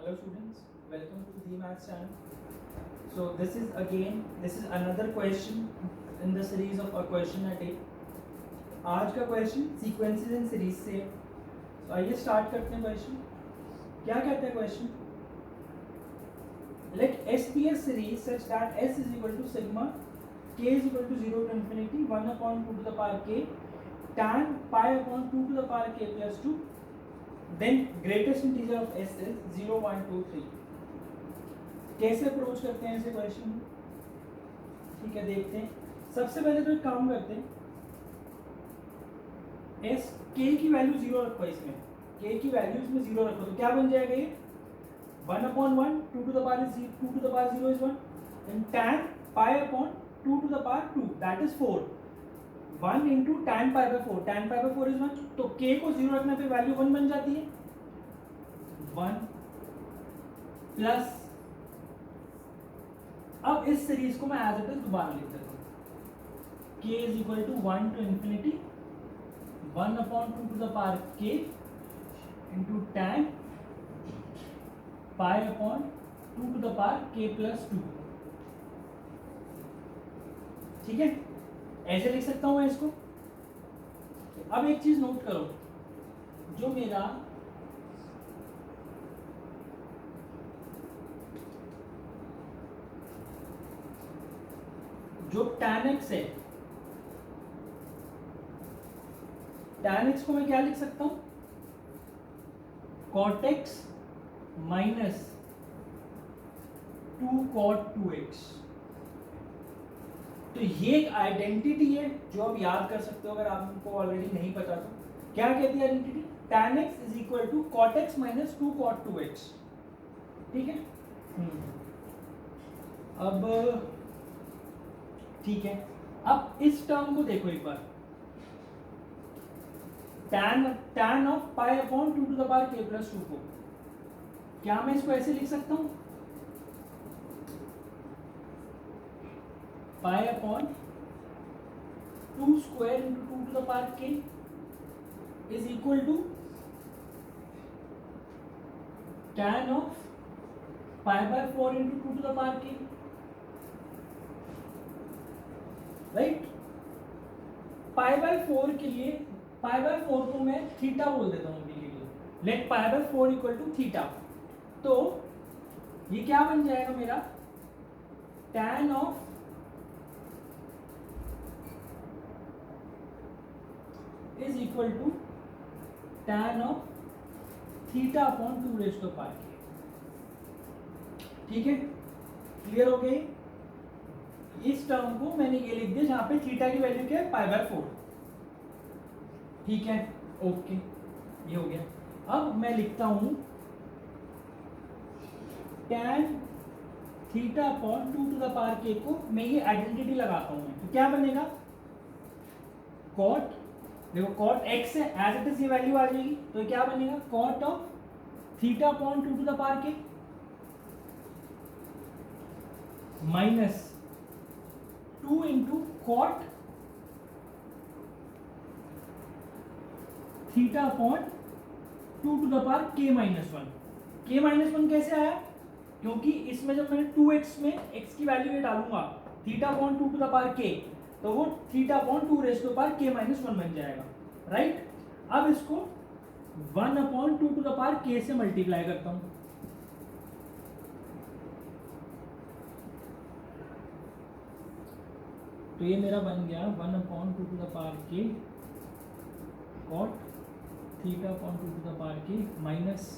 Hello students, welcome to the Maths channel. So this is another question in the series of a question a day. आज का question sequences in series से है. तो आइए start करते हैं question. क्या कहता है question? Let S be a series such that S is equal to sigma k is equal to 0 to infinity 1 upon 2 to the power k tan pi upon 2 to the power k plus 2. Then greatest integer of S is 0, 1, 2, 3. कैसे approach करते हैं ऐसे question? ठीक है, देखते हैं. सबसे पहले तो एक काम करते हैं. S k की वैल्यू 0 रखो. इसमें k की वैल्यू इसमें 0 रखो तो क्या बन जाएगा ये? 1 upon 1 2 to the power is 2 to the power 0 is 1 and tan pi upon 2 to the power 2 that is 4. 1 into tan pi by 4. tan pi by 4 is 1. तो k को 0 रखने पे वैल्यू 1 बन जाती है. 1 प्लस, अब इस सीरीज को मैं एज इट इज दोबारा लिख देता हूँ. k is equal to 1 to infinity 1 upon 2 to the power k into tan pi upon 2 to the power k plus 2. ठीक है, ऐसे लिख सकता हूं मैं इसको. अब एक चीज नोट करो, जो मेरा जो tan x है, tan x को मैं क्या लिख सकता हूं? cot x minus 2 cot 2x. तो ये एक आइडेंटिटी है जो आप याद कर सकते हो अगर आपको ऑलरेडी नहीं पता तो. क्या कहती है identity? tan x is equal to cot x minus 2 cot 2x. ठीक है. अब ठीक है, अब इस टर्म को देखो एक बार. tan of pi upon 2 to the power k plus 2 को क्या मैं इसको ऐसे लिख सकता हूं? Pi upon 2 square into 2 to the power k is equal to tan of pi by 4 into 2 to the power k. Right. Pi by 4 के लिए, पाई बाय 4 को मैं थीटा बोल देता हूं अभी के लिए. Let pi by 4 equal to theta. तो ये क्या बन जाएगा मेरा? tan of is equal to tan of theta upon 2 raise to power k. ठीक है, क्लियर हो गई. इस टर्म को मैंने ये लिख दिया जहां पे थीटा की वैल्यू क्या है? पाई बाय 4. ठीक है, ओके, ये हो गया. अब मैं लिखता हूं tan theta upon 2 to the power k को मैं ये आइडेंटिटी लगाता हूं. तो क्या बनेगा? cot, देखो cot x है, एज इट इज ये वैल्यू आ जाएगी. तो क्या बनेगा? cot of theta upon 2 to the power k minus 2 into cot theta upon 2 to the power k minus 1. k minus 1 कैसे आया? क्योंकि इसमें जब मैंने 2x में x की वैल्यू ये डालूंगा theta upon 2 to the power k, तो वो theta upon 2 raise to the power k minus 1 बन जाएगा. राइट. अब इसको 1 upon 2 to the power k से मल्टीप्लाई करता हूं. तो ये मेरा बन गया 1 upon 2 to the power k cot theta upon 2 to the power k minus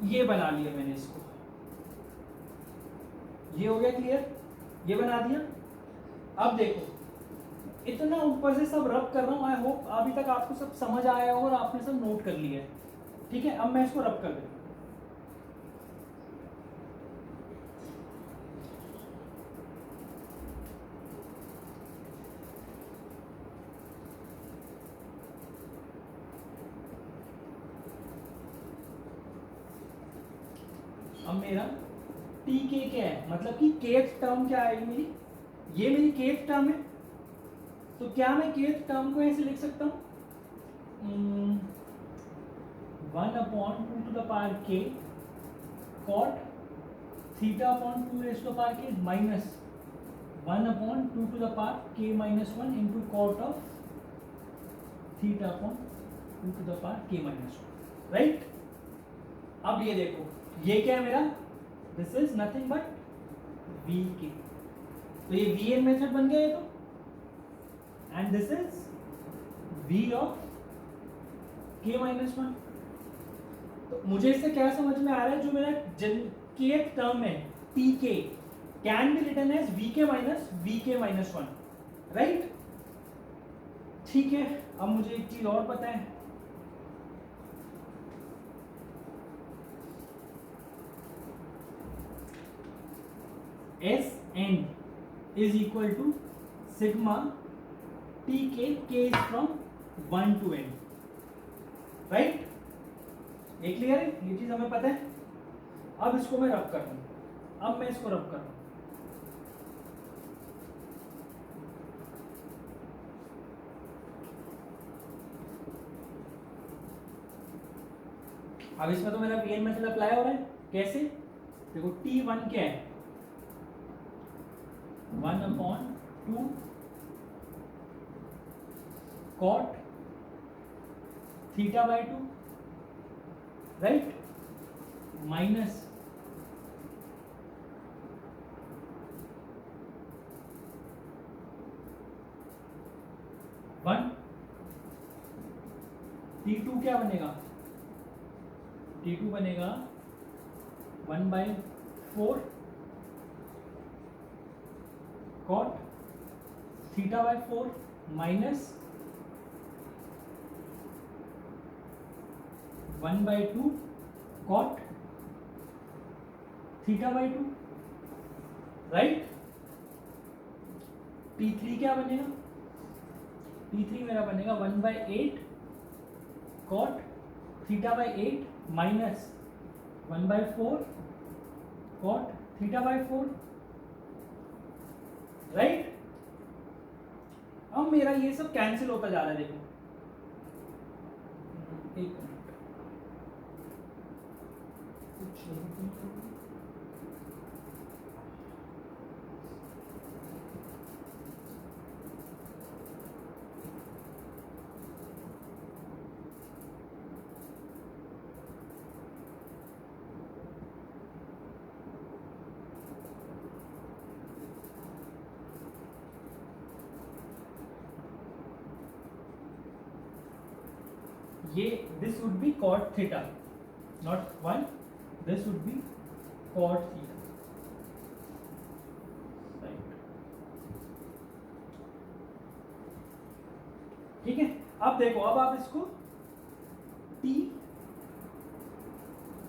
ये बना लिया मैंने इसको. ये हो गया क्लियर, ये बना दिया. अब देखो, इतना ऊपर से सब रब कर रहा हूं. आई होप अभी तक आपको सब समझ आया हो और आपने सब नोट कर लिया है. ठीक है, अब मैं इसको रब कर देता हूं. अब मेरा टी के क्या है? मतलब कि केथ टर्म क्या आएगी मेरी? ये मेरी केथ टर्म है. तो क्या मैं kth टर्म को ऐसे लिख सकता हूँ 1/2 k cot θ/2 minus 1/2 k minus 1 into cot of θ/2 k minus 1, right. अब ये देखो, ये क्या है मेरा, this is nothing but V k, तो ये वी एन मेथड बन गया ये तो, and this is V of k minus 1। तो मुझे इससे क्या समझ में आ रहा है, जो मेरा kth टर्म है T K can be written as V K minus 1, right. ठीक है, अब मुझे एक चीज और पता है, S N is equal to sigma T K is from 1 to n, right. ये क्लियर है, ये चीज हमें पता है। अब इसको मैं रब कर रहा हूं, अब मैं इसको रब कर रहा हूं, अब इसमें तो मेरा वीएन मेथड अप्लाई हो रहा है। कैसे, देखो T1 क्या है, 1/2 cot θ/2, राइट, माइनस 1, T2 क्या बनेगा, T2 बनेगा 1/4 cot θ/4 minus 1/2 cot θ/2, right. T3 क्या बनेगा, T3 मेरा बनेगा 1/8 cot θ/8 माइनस 1/4 cot θ/4, राइट। अब मेरा ये सब कैंसिल होता जा रहा है, देखो एक मिनट, ये this would be cot theta, not 1, this would be cot theta, right. ठीक है, अब देखो, अब आप इसको टी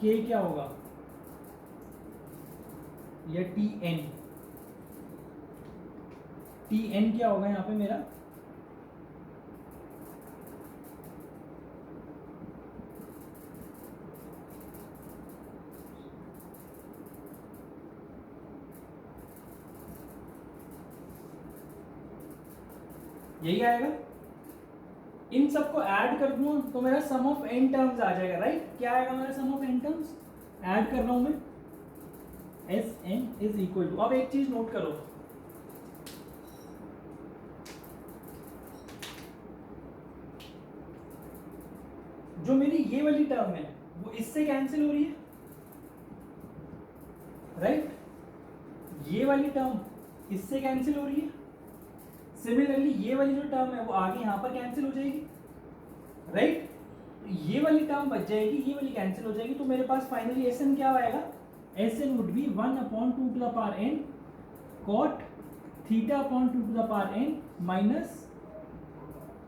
के क्या होगा, या टी एन क्या होगा यहां पे मेरा, यही आएगा। इन सबको ऐड कर दूं तो मेरा सम ऑफ एन टर्म्स आ जाएगा, राइट। क्या आएगा मेरा sum of n terms, add कर रहा हूं मैं, S N is equal to, अब एक चीज नोट करो, जो मेरी ये वाली टर्म है वो इससे कैंसिल हो रही है, राइट। ये वाली टर्म इससे कैंसिल हो रही है, सिमिलरली ये वाली जो टर्म है वो आगे यहां पर कैंसिल हो जाएगी, राइट। ये वाली टर्म बच जाएगी, ये वाली कैंसिल हो जाएगी, तो मेरे पास फाइनली एस एन क्या आएगा, S N would be 1/2 cot θ/2 minus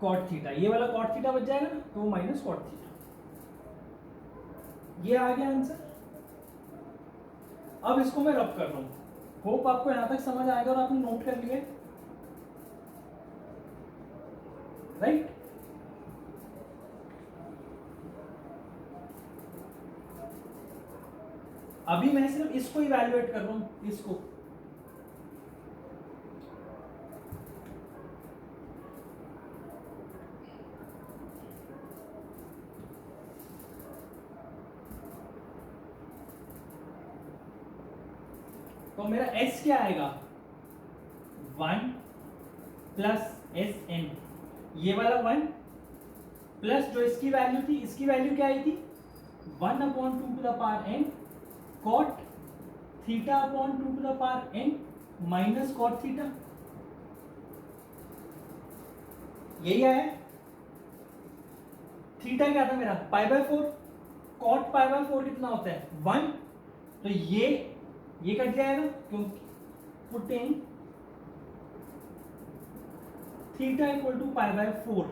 cot theta, ये वाला cot थीटा बच जाएगा ना, तो माइनस cot थीटा, ये आ गया आंसर। अब इसको मैं रब कर रहा हूं, होप आपको यहां तक समझ आएगा और आपने नोट कर लिया, राइट। अभी मैं सिर्फ इसको इवैल्यूएट कर रहा हूं, इसको तो मेरा s क्या आएगा 1 प्लस एस एन, ये वाला 1 प्लस जो इसकी वैल्यू थी, इसकी वैल्यू क्या आई थी 1 upon 2 to the power n cot theta upon 2 to the power n minus cot theta, यही आया। थीटा क्या था मेरा pi by 4, cot pi by 4 कितना होता है 1, तो ये कट जाएगा क्योंकि putting theta equal to pi by 4,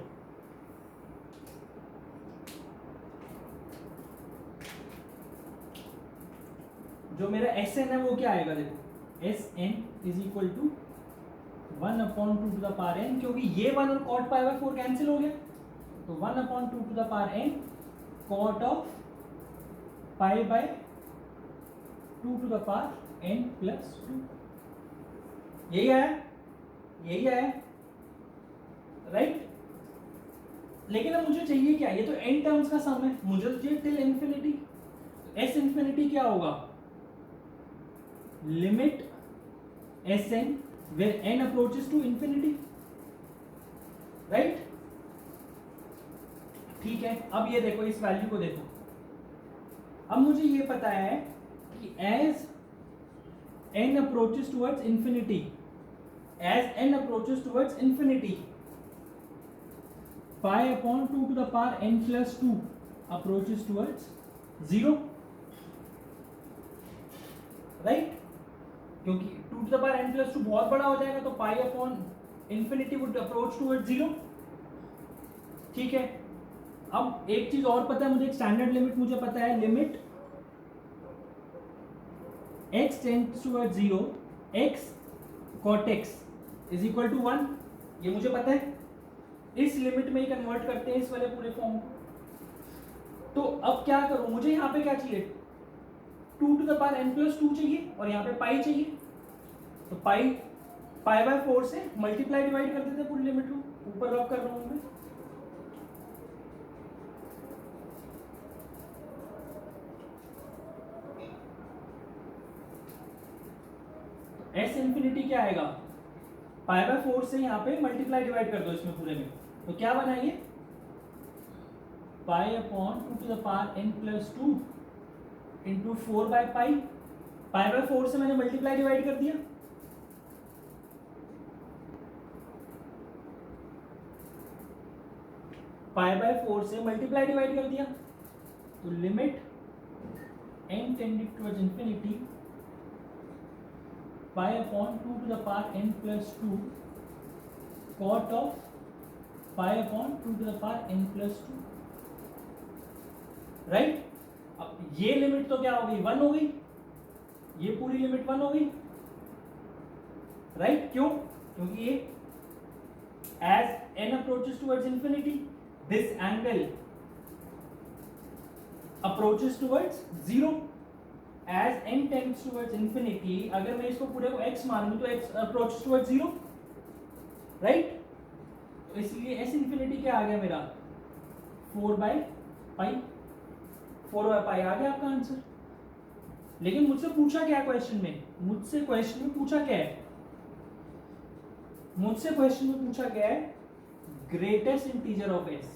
जो मेरा एस एन है वो क्या आएगा देखो S N is equal to 1 upon 2 to the power n, क्योंकि ये 1 और कॉट पाई बाय 4 कैंसिल हो गया, तो 1 upon 2 to the power n cot of pi by 2 to the power n plus 2, यही आया राइट। लेकिन अब मुझे चाहिए क्या, ये तो n टर्म्स का सम है, मुझे तो चाहिए टिल इंफिनिटी। एस इंफिनिटी क्या होगा limit S n where n approaches to infinity, right. ठीक है, अब ये देखो इस वैल्यू को देखो, अब मुझे ये पता है कि as n approaches towards infinity, pi upon 2 to the power n plus 2 approaches towards 0, right, क्योंकि 2 to the power n plus 2 बहुत बड़ा हो जाएगा तो pi upon infinity would approach towards 0, ठीक है। अब एक चीज और पता है मुझे, एक स्टैंडर्ड लिमिट मुझे पता है, limit x tends towards 0 x cot x is equal to 1, ये मुझे पता है, इस लिमिट में ही कन्वर्ट करते हैं इस वाले पूरे फॉर्म को। तो अब क्या करूं, मुझे यहाँ पे क्या चाहिए 2 to the power n plus 2 चाहिए और यहाँ पे पाई चाहिए, तो पाई बाय 4 से मल्टीप्लाई डिवाइड कर देते हैं पूरी लिमिट को, ऊपर रब कर रहा हूं मैं। एस इंफिनिटी क्या आएगा पाई बाय 4 से यहाँ पे मल्टीप्लाई डिवाइड कर दो इसमें पूरे में, तो क्या बनाइए pi upon 2 to the power n plus 2 into 4 by pi, pi by 4 से मैंने मल्टीप्लाई डिवाइड कर दिया, पाई बाय 4 से मल्टीप्लाई डिवाइड कर दिया, तो limit n tending towards infinity pi upon 2 to the power n plus 2 cot of pi upon 2 to the power n plus 2, right. अब ये लिमिट तो क्या हो गई 1 हो गई, ये पूरी लिमिट 1 हो गई, राइट। क्यों, क्योंकि ये as n approaches towards infinity this angle approaches towards 0, as n tends towards infinity, अगर मैं इसको पूरे को x मान लूं तो x अप्रोचेस टुवर्ड्स 0, राइट। तो इसलिए s इंफिनिटी क्या आ गया मेरा 4 बाय पाई, 4 बाय पाई आ गया आपका आंसर। लेकिन मुझसे पूछा क्या है क्वेश्चन में, मुझसे क्वेश्चन में पूछा क्या है, मुझसे क्वेश्चन में पूछा क्या है ग्रेटेस्ट इंटीजर ऑफ s,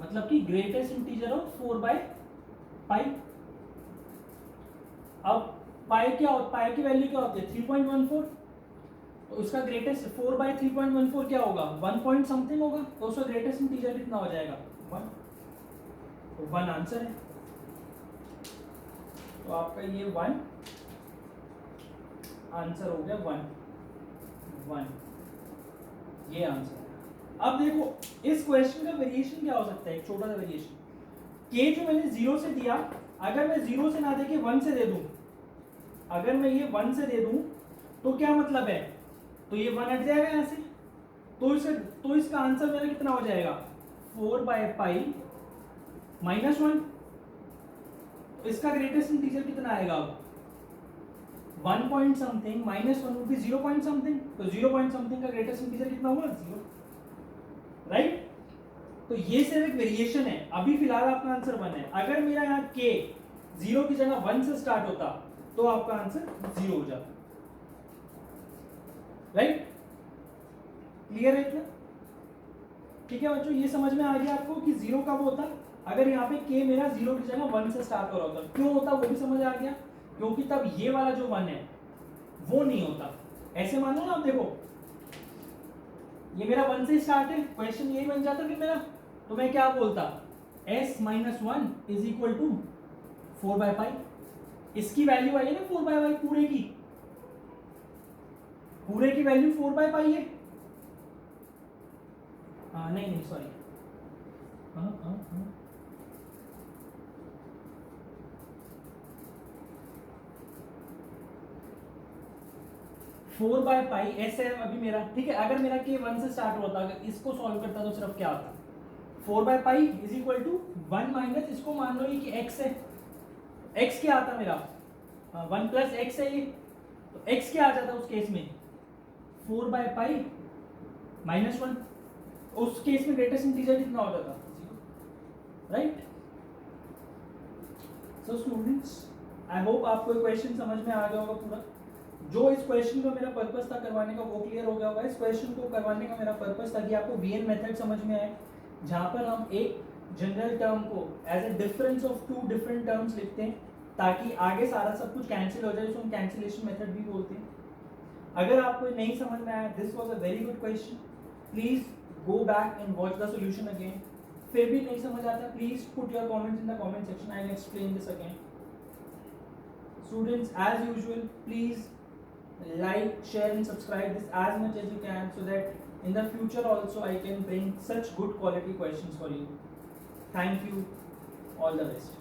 मतलब कि ग्रेटेस्ट इंटीजर ऑफ 4 बाय पाई। अब पाई क्या होता, पाई की वैल्यू क्या होती है 3.14, तो उसका ग्रेटेस्ट 4 बाय 3.14 क्या होगा 1 पॉइंट समथिंग होगा, तो उसका ग्रेटेस्ट इंटीजर कितना हो जाएगा 1, तो 1 आंसर है। तो आपका ये 1 आंसर हो गया, 1 ये आंसर है। अब देखो इस क्वेश्चन का वेरिएशन क्या हो सकता है, एक छोटा सा वेरिएशन, k जो मैंने 0 से दिया, अगर मैं 0 से ना देके 1 से दे दूं, अगर मैं ये 1 से दे दूं तो क्या मतलब है, तो ये 1 हट जाएगा यहाँ से, तो इसका आंसर मेरा कितना हो जाएगा 4 बाय पाई माइनस 1, तो इसका ग्रेटेस्ट इंटीजर कितना आएगा अब 1 point something minus 1 would be 0 point something, तो 0 पॉइंट समथिंग का ग्रेटेस्ट इंटीजर कितना होगा 0, राइट। तो ये सिर्फ एक वेरिएशन है, अभी फिलहाल आपका आंसर 1 है। अगर मेरा यहाँ k 0 की जगह 1 से स्टार्ट होता तो आपका आंसर 0 हो जाता। राइट, क्लियर है इतना? ठीक है बच्चों, ये समझ में आ गया आपको कि 0 कब होता अगर यहाँ पे k मेरा 0 की जगह 1 से स्टार्ट हो रहा होता। क्यों होता वो भी समझ आ गया, क्योंकि तब ये वाला जो 1 है वो नहीं होता। ऐसे मान लो ना, आप देखो ये मेरा 1 से स्टार्ट है, क्वेश्चन यही बन जाता फिर मेरा, तो मैं क्या बोलता, s minus 1 is equal to 4/π। इसकी वैल्यू आई है ना 4/π, पूरे की वैल्यू 4/π है। नहीं सॉरी, 4/π ऐसे है अभी मेरा, ठीक है। अगर मेरा k 1 से स्टार्ट होता, अगर इसको सॉल्व करता तो सिर्फ क्या आता, 4/π इज इक्वल टू 1 माइनस, इसको मान लो ये कि x है, x क्या आता मेरा 1 प्लस x है ये, तो x क्या आ जाता उस केस में 4/π माइनस 1। उस केस में ग्रेटेस्ट इंटीजर कितना हो जाता, right. So students, I hope आपको क्वेश्चन समझ में आ गया होगा पूरा। जो इस क्वेश्चन का मेरा पर्पस था करवाने का वो क्लियर हो गया होगा। इस क्वेश्चन को करवाने का मेरा पर्पस था कि आपको वीएन मेथड समझ में आए, जहाँ पर हम एक जनरल टर्म को as a difference of two different terms लिखते हैं, ताकि आगे सारा सब कुछ कैंसिल हो जाए, जिसको हम कैंसिलेशन मेथड भी बोलते हैं। अगर आपको नहीं समझ में आया, this was a very good question, please go back and watch the solution again. फिर भी नहीं समझ आता, please put your comments in the comment section, I will explain this again. Students, as usual, please like, share and subscribe this as much as you can, so that in the future also I can bring such good quality questions for you. Thank you, all the best.